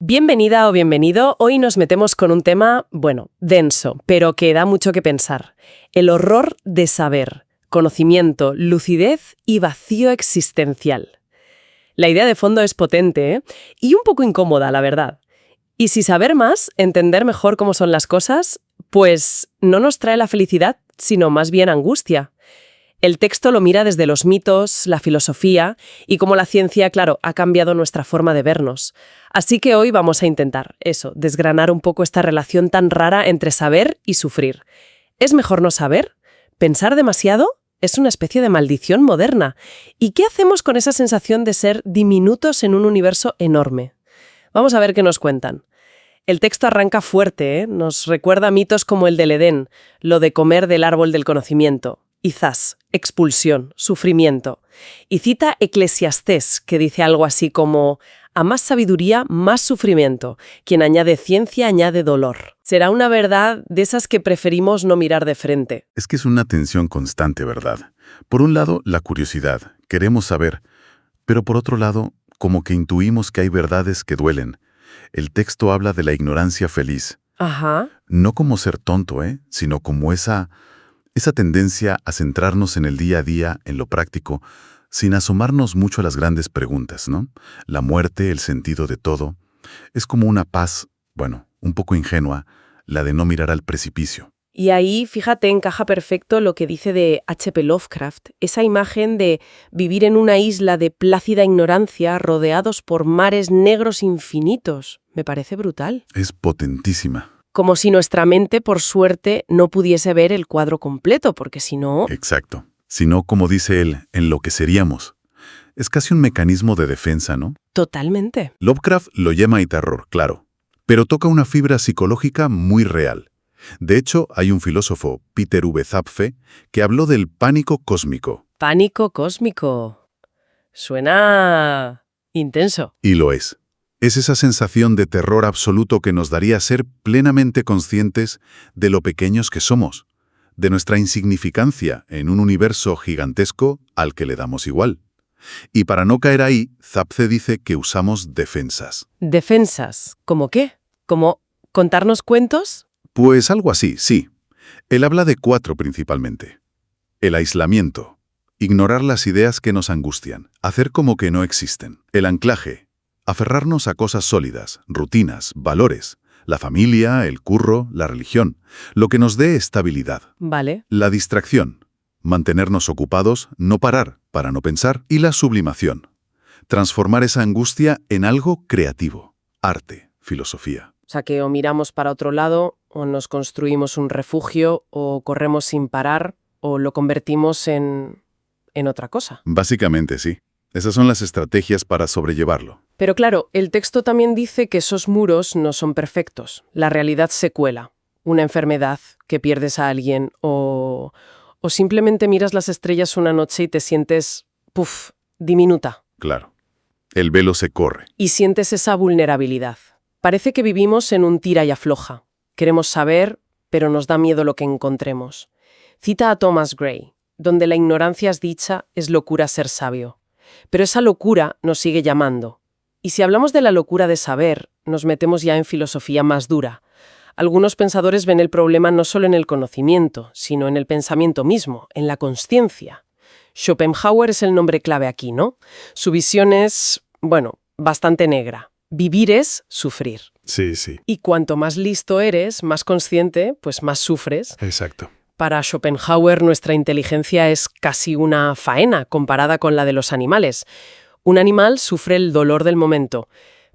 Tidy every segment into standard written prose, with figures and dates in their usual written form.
Bienvenida o bienvenido. Hoy nos metemos con un tema, bueno, denso, pero que da mucho que pensar. El horror de saber, conocimiento, lucidez y vacío existencial. La idea de fondo es potente, ¿eh? Y un poco incómoda, la verdad. Y si saber más, entender mejor cómo son las cosas, pues no nos trae la felicidad, sino más bien angustia. El texto lo mira desde los mitos, la filosofía y cómo la ciencia, claro, ha cambiado nuestra forma de vernos. Así que hoy vamos a intentar, desgranar un poco esta relación tan rara entre saber y sufrir. ¿Es mejor no saber? ¿Pensar demasiado? Es una especie de maldición moderna. ¿Y qué hacemos con esa sensación de ser diminutos en un universo enorme? Vamos a ver qué nos cuentan. El texto arranca fuerte, ¿eh? Nos recuerda mitos como el del Edén, lo de comer del árbol del conocimiento. Izás, expulsión, sufrimiento. Y cita Eclesiastés, que dice algo así como: a más sabiduría, más sufrimiento. Quien añade ciencia, añade dolor. Será una verdad de esas que preferimos no mirar de frente. Es que es una tensión constante, ¿verdad? Por un lado, la curiosidad, queremos saber, pero por otro lado, como que intuimos que hay verdades que duelen. El texto habla de la ignorancia feliz. Ajá. No como ser tonto, sino como esa tendencia a centrarnos en el día a día, en lo práctico, sin asomarnos mucho a las grandes preguntas, ¿no? La muerte, el sentido de todo. Es como una paz, un poco ingenua, la de no mirar al precipicio. Y ahí, fíjate, encaja perfecto lo que dice de H.P. Lovecraft, esa imagen de vivir en una isla de plácida ignorancia rodeados por mares negros infinitos. Me parece brutal. Es potentísima. Como si nuestra mente, por suerte, no pudiese ver el cuadro completo, porque si no... Exacto. Si no, como dice él, en lo que seríamos. Es casi un mecanismo de defensa, ¿no? Totalmente. Lovecraft lo llama terror, claro, pero toca una fibra psicológica muy real. De hecho, hay un filósofo, Peter V. Zapfe, que habló del pánico cósmico. Pánico cósmico. Suena intenso. Y lo es. Es esa sensación de terror absoluto que nos daría ser plenamente conscientes de lo pequeños que somos, de nuestra insignificancia en un universo gigantesco al que le damos igual. Y para no caer ahí, Zapfe dice que usamos defensas. ¿Defensas? ¿Cómo qué? ¿Como contarnos cuentos? Pues algo así, sí. Él habla de 4 principalmente. El aislamiento, ignorar las ideas que nos angustian, hacer como que no existen. El anclaje, aferrarnos a cosas sólidas, rutinas, valores, la familia, el curro, la religión, lo que nos dé estabilidad. Vale. La distracción, mantenernos ocupados, no parar para no pensar. Y la sublimación, transformar esa angustia en algo creativo, arte, filosofía. O sea que o miramos para otro lado, o nos construimos un refugio, o corremos sin parar, o lo convertimos en otra cosa. Básicamente sí. Esas son las estrategias para sobrellevarlo. Pero claro, el texto también dice que esos muros no son perfectos. La realidad se cuela. Una enfermedad, que pierdes a alguien, o simplemente miras las estrellas una noche y te sientes, diminuta. Claro. El velo se corre. Y sientes esa vulnerabilidad. Parece que vivimos en un tira y afloja. Queremos saber, pero nos da miedo lo que encontremos. Cita a Thomas Gray, donde la ignorancia es dicha, es locura ser sabio. Pero esa locura nos sigue llamando. Y si hablamos de la locura de saber, nos metemos ya en filosofía más dura. Algunos pensadores ven el problema no solo en el conocimiento, sino en el pensamiento mismo, en la consciencia. Schopenhauer es el nombre clave aquí, ¿no? Su visión es, bastante negra. Vivir es sufrir. Sí, sí. Y cuanto más listo eres, más consciente, pues más sufres. Exacto. Para Schopenhauer, nuestra inteligencia es casi una faena comparada con la de los animales. Un animal sufre el dolor del momento,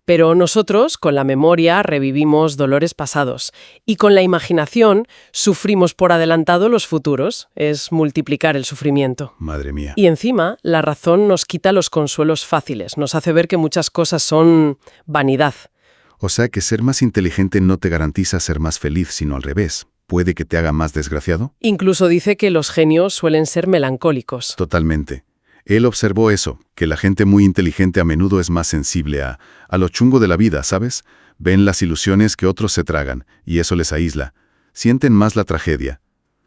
pero nosotros, con la memoria, revivimos dolores pasados. Y con la imaginación, sufrimos por adelantado los futuros. Es multiplicar el sufrimiento. Madre mía. Y encima, la razón nos quita los consuelos fáciles. Nos hace ver que muchas cosas son vanidad. O sea que ser más inteligente no te garantiza ser más feliz, sino al revés. ¿Puede que te haga más desgraciado? Incluso dice que los genios suelen ser melancólicos. Totalmente. Él observó eso, que la gente muy inteligente a menudo es más sensible a lo chungo de la vida, ¿sabes? Ven las ilusiones que otros se tragan, y eso les aísla. Sienten más la tragedia.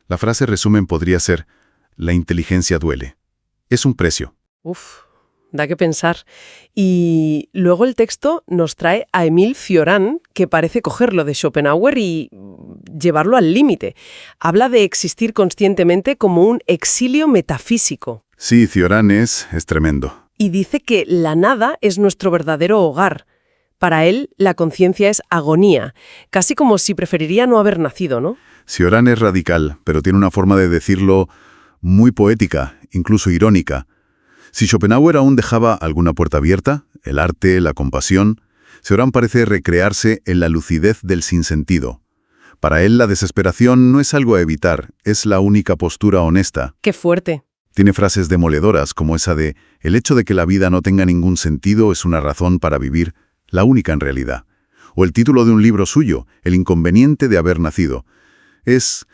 La frase resumen podría ser: la inteligencia duele. Es un precio. Da que pensar. Y luego el texto nos trae a Émile Cioran, que parece cogerlo de Schopenhauer y llevarlo al límite. Habla de existir conscientemente como un exilio metafísico. Sí, Cioran es tremendo. Y dice que la nada es nuestro verdadero hogar. Para él, la conciencia es agonía, casi como si preferiría no haber nacido, ¿no? Cioran es radical, pero tiene una forma de decirlo muy poética, incluso irónica. Si Schopenhauer aún dejaba alguna puerta abierta, el arte, la compasión, Cioran parece recrearse en la lucidez del sinsentido. Para él la desesperación no es algo a evitar, es la única postura honesta. ¡Qué fuerte! Tiene frases demoledoras como esa de «el hecho de que la vida no tenga ningún sentido es una razón para vivir, la única en realidad». O el título de un libro suyo, El inconveniente de haber nacido. Es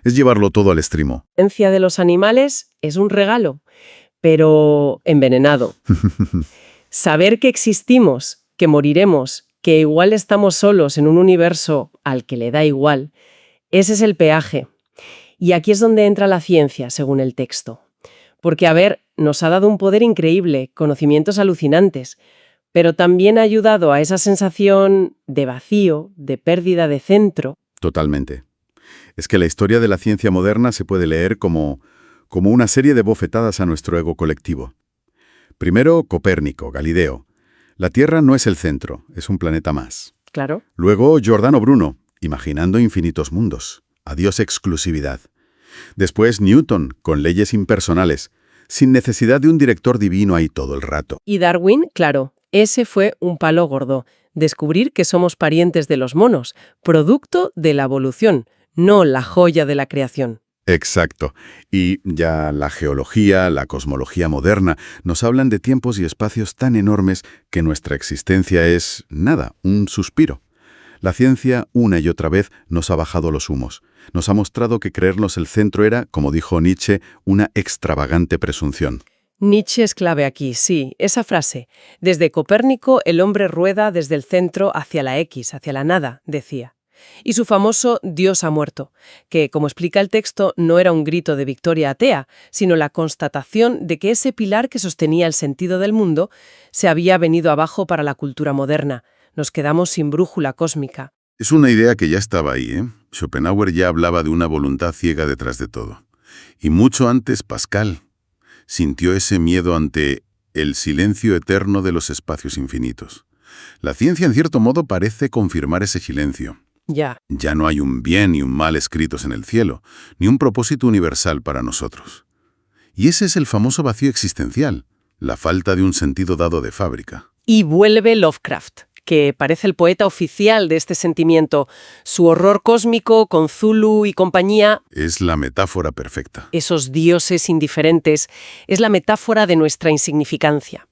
llevarlo todo al extremo. La ciencia de los animales es un regalo, pero envenenado. Saber que existimos, que moriremos, que igual estamos solos en un universo al que le da igual, ese es el peaje. Y aquí es donde entra la ciencia, según el texto. Porque, nos ha dado un poder increíble, conocimientos alucinantes, pero también ha ayudado a esa sensación de vacío, de pérdida de centro. Totalmente. Es que la historia de la ciencia moderna se puede leer como una serie de bofetadas a nuestro ego colectivo. Primero, Copérnico, Galileo. La Tierra no es el centro, es un planeta más. Claro. Luego, Giordano Bruno, imaginando infinitos mundos. Adiós exclusividad. Después, Newton, con leyes impersonales, sin necesidad de un director divino ahí todo el rato. Y Darwin, claro, ese fue un palo gordo. Descubrir que somos parientes de los monos, producto de la evolución, no la joya de la creación. Exacto. Y ya la geología, la cosmología moderna, nos hablan de tiempos y espacios tan enormes que nuestra existencia es, nada, un suspiro. La ciencia, una y otra vez, nos ha bajado los humos. Nos ha mostrado que creernos el centro era, como dijo Nietzsche, una extravagante presunción. Nietzsche es clave aquí, sí, esa frase. Desde Copérnico, el hombre rueda desde el centro hacia la X, hacia la nada, decía. Y su famoso Dios ha muerto, que, como explica el texto, no era un grito de victoria atea, sino la constatación de que ese pilar que sostenía el sentido del mundo se había venido abajo para la cultura moderna. Nos quedamos sin brújula cósmica. Es una idea que ya estaba ahí, ¿eh? Schopenhauer ya hablaba de una voluntad ciega detrás de todo. Y mucho antes Pascal sintió ese miedo ante el silencio eterno de los espacios infinitos. La ciencia, en cierto modo, parece confirmar ese silencio. Ya. Ya no hay un bien y un mal escritos en el cielo, ni un propósito universal para nosotros. Y ese es el famoso vacío existencial, la falta de un sentido dado de fábrica. Y vuelve Lovecraft, que parece el poeta oficial de este sentimiento. Su horror cósmico con Cthulhu y compañía. Es la metáfora perfecta. Esos dioses indiferentes, es la metáfora de nuestra insignificancia.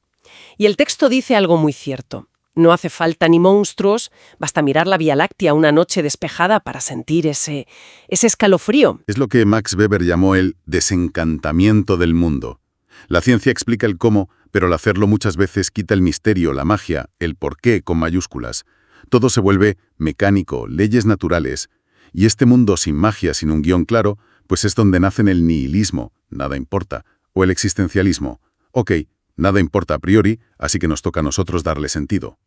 Y el texto dice algo muy cierto. No hace falta ni monstruos, basta mirar la Vía Láctea una noche despejada para sentir ese escalofrío. Es lo que Max Weber llamó el desencantamiento del mundo. La ciencia explica el cómo, pero al hacerlo muchas veces quita el misterio, la magia, el porqué con mayúsculas. Todo se vuelve mecánico, leyes naturales. Y este mundo sin magia, sin un guión claro, pues es donde nacen el nihilismo, nada importa, o el existencialismo. Ok, nada importa a priori, así que nos toca a nosotros darle sentido.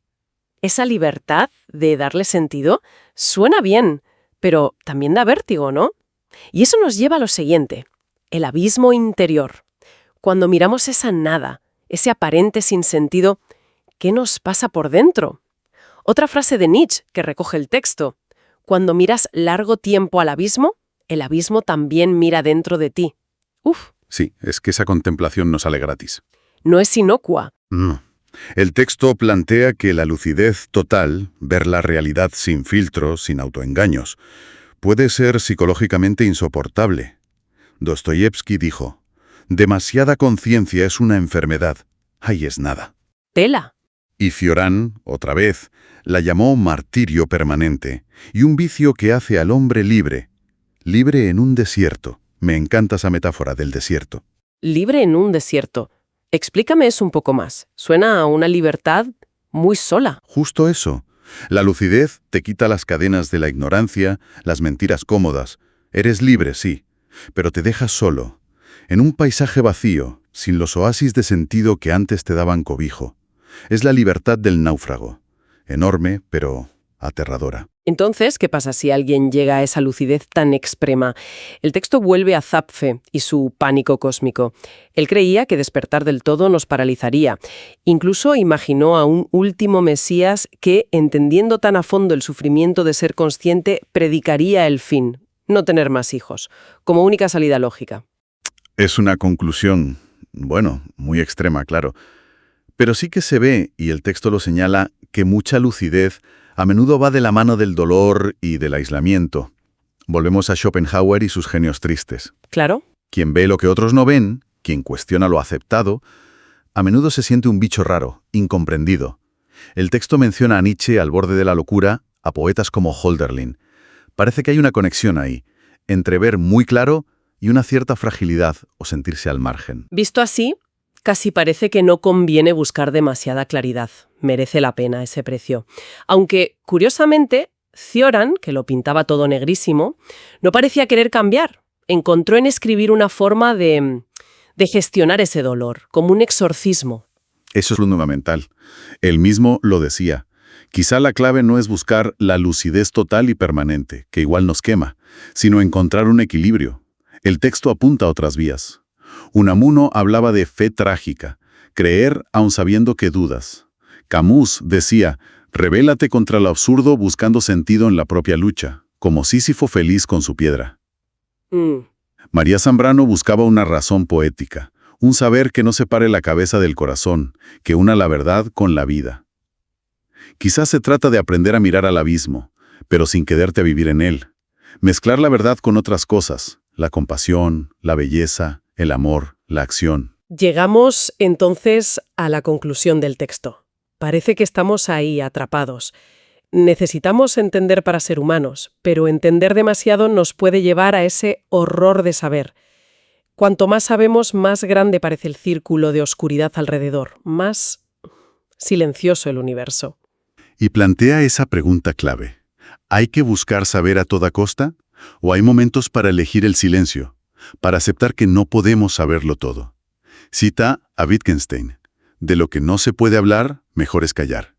Esa libertad de darle sentido suena bien, pero también da vértigo, ¿no? Y eso nos lleva a lo siguiente, el abismo interior. Cuando miramos esa nada, ese aparente sinsentido, ¿qué nos pasa por dentro? Otra frase de Nietzsche que recoge el texto. Cuando miras largo tiempo al abismo, el abismo también mira dentro de ti. Uf. Sí, es que esa contemplación no sale gratis. No es inocua. No. El texto plantea que la lucidez total, ver la realidad sin filtros, sin autoengaños, puede ser psicológicamente insoportable. Dostoyevsky dijo, demasiada conciencia es una enfermedad. Ahí es nada. Tela. Y Cioran, otra vez, la llamó martirio permanente y un vicio que hace al hombre libre. Libre en un desierto. Me encanta esa metáfora del desierto. Libre en un desierto. Explícame eso un poco más. Suena a una libertad muy sola. Justo eso. La lucidez te quita las cadenas de la ignorancia, las mentiras cómodas. Eres libre, sí, pero te dejas solo, en un paisaje vacío, sin los oasis de sentido que antes te daban cobijo. Es la libertad del náufrago, enorme, pero aterradora. Entonces, ¿qué pasa si alguien llega a esa lucidez tan extrema? El texto vuelve a Zapfe y su pánico cósmico. Él creía que despertar del todo nos paralizaría. Incluso imaginó a un último Mesías que, entendiendo tan a fondo el sufrimiento de ser consciente, predicaría el fin, no tener más hijos, como única salida lógica. Es una conclusión, bueno, muy extrema, claro. Pero sí que se ve, y el texto lo señala, que mucha lucidez a menudo va de la mano del dolor y del aislamiento. Volvemos a Schopenhauer y sus genios tristes. Claro. Quien ve lo que otros no ven, quien cuestiona lo aceptado, a menudo se siente un bicho raro, incomprendido. El texto menciona a Nietzsche al borde de la locura, a poetas como Hölderlin. Parece que hay una conexión ahí, entre ver muy claro y una cierta fragilidad o sentirse al margen. Visto así, casi parece que no conviene buscar demasiada claridad. Merece la pena ese precio. Aunque, curiosamente, Cioran, que lo pintaba todo negrísimo, no parecía querer cambiar. Encontró en escribir una forma de gestionar ese dolor, como un exorcismo. Eso es lo fundamental. Él mismo lo decía. Quizá la clave no es buscar la lucidez total y permanente, que igual nos quema, sino encontrar un equilibrio. El texto apunta a otras vías. Unamuno hablaba de fe trágica, creer aun sabiendo que dudas. Camus decía, rebélate contra lo absurdo buscando sentido en la propia lucha, como Sísifo feliz con su piedra. María Zambrano buscaba una razón poética, un saber que no separe la cabeza del corazón, que una la verdad con la vida. Quizás se trata de aprender a mirar al abismo, pero sin quedarte a vivir en él. Mezclar la verdad con otras cosas, la compasión, la belleza, el amor, la acción. Llegamos entonces a la conclusión del texto. Parece que estamos ahí, atrapados. Necesitamos entender para ser humanos, pero entender demasiado nos puede llevar a ese horror de saber. Cuanto más sabemos, más grande parece el círculo de oscuridad alrededor, más silencioso el universo. Y plantea esa pregunta clave. ¿Hay que buscar saber a toda costa? ¿O hay momentos para elegir el silencio, para aceptar que no podemos saberlo todo? Cita a Wittgenstein. De lo que no se puede hablar, mejor es callar.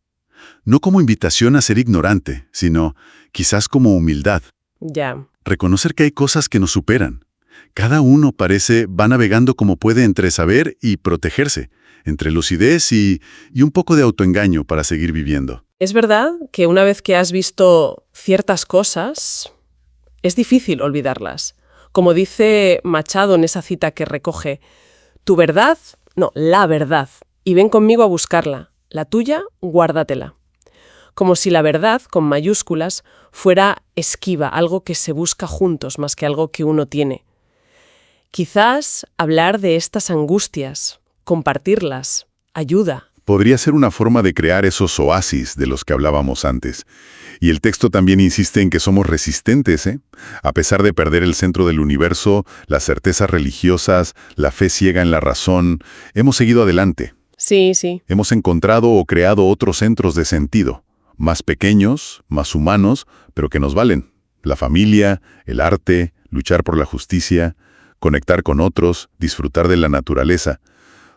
No como invitación a ser ignorante, sino quizás como humildad. Ya. Reconocer que hay cosas que nos superan. Cada uno va navegando como puede entre saber y protegerse, entre lucidez y un poco de autoengaño para seguir viviendo. Es verdad que una vez que has visto ciertas cosas, es difícil olvidarlas. Como dice Machado en esa cita que recoge, tu verdad, no, la verdad, y ven conmigo a buscarla. La tuya, guárdatela. Como si la verdad, con mayúsculas, fuera esquiva, algo que se busca juntos más que algo que uno tiene. Quizás hablar de estas angustias, compartirlas, ayuda. Podría ser una forma de crear esos oasis de los que hablábamos antes. Y el texto también insiste en que somos resistentes, ¿eh? A pesar de perder el centro del universo, las certezas religiosas, la fe ciega en la razón, hemos seguido adelante. Sí. Hemos encontrado o creado otros centros de sentido, más pequeños, más humanos, pero que nos valen. La familia, el arte, luchar por la justicia, conectar con otros, disfrutar de la naturaleza.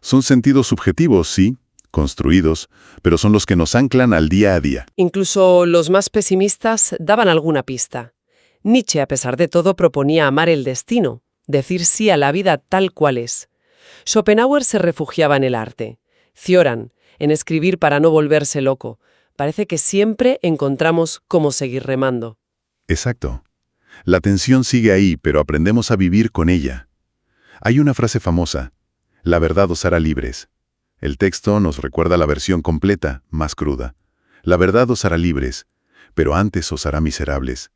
Son sentidos subjetivos, sí, construidos, pero son los que nos anclan al día a día. Incluso los más pesimistas daban alguna pista. Nietzsche, a pesar de todo, proponía amar el destino, decir sí a la vida tal cual es. Schopenhauer se refugiaba en el arte. Cioran, en escribir para no volverse loco. Parece que siempre encontramos cómo seguir remando. Exacto. La tensión sigue ahí, pero aprendemos a vivir con ella. Hay una frase famosa, la verdad os hará libres. El texto nos recuerda la versión completa, más cruda. La verdad os hará libres, pero antes os hará miserables.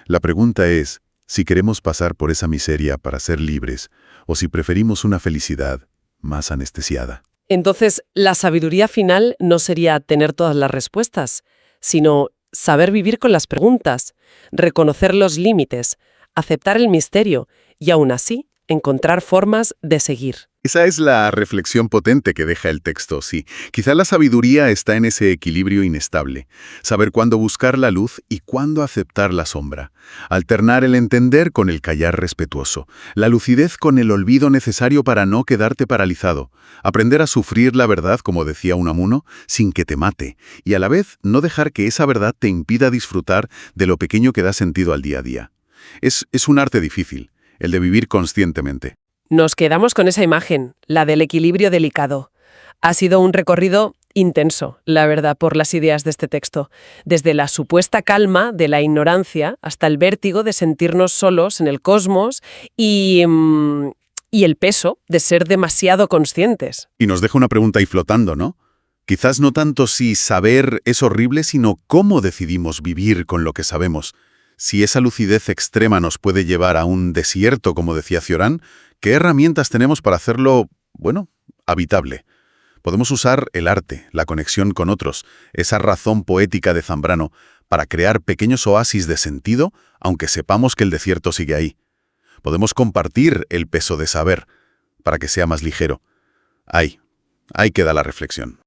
La pregunta es, si queremos pasar por esa miseria para ser libres, o si preferimos una felicidad más anestesiada. Entonces, la sabiduría final no sería tener todas las respuestas, sino saber vivir con las preguntas, reconocer los límites, aceptar el misterio y aún así encontrar formas de seguir. Esa es la reflexión potente que deja el texto, sí. Quizá la sabiduría está en ese equilibrio inestable. Saber cuándo buscar la luz y cuándo aceptar la sombra. Alternar el entender con el callar respetuoso. La lucidez con el olvido necesario para no quedarte paralizado. Aprender a sufrir la verdad, como decía Unamuno, sin que te mate. Y a la vez no dejar que esa verdad te impida disfrutar de lo pequeño que da sentido al día a día. Es un arte difícil, el de vivir conscientemente. Nos quedamos con esa imagen, la del equilibrio delicado. Ha sido un recorrido intenso, la verdad, por las ideas de este texto. Desde la supuesta calma de la ignorancia hasta el vértigo de sentirnos solos en el cosmos y el peso de ser demasiado conscientes. Y nos deja una pregunta ahí flotando, ¿no? Quizás no tanto si saber es horrible, sino cómo decidimos vivir con lo que sabemos. Si esa lucidez extrema nos puede llevar a un desierto, como decía Cioran, ¿qué herramientas tenemos para hacerlo, habitable? Podemos usar el arte, la conexión con otros, esa razón poética de Zambrano, para crear pequeños oasis de sentido, aunque sepamos que el desierto sigue ahí. Podemos compartir el peso de saber, para que sea más ligero. Ahí queda la reflexión.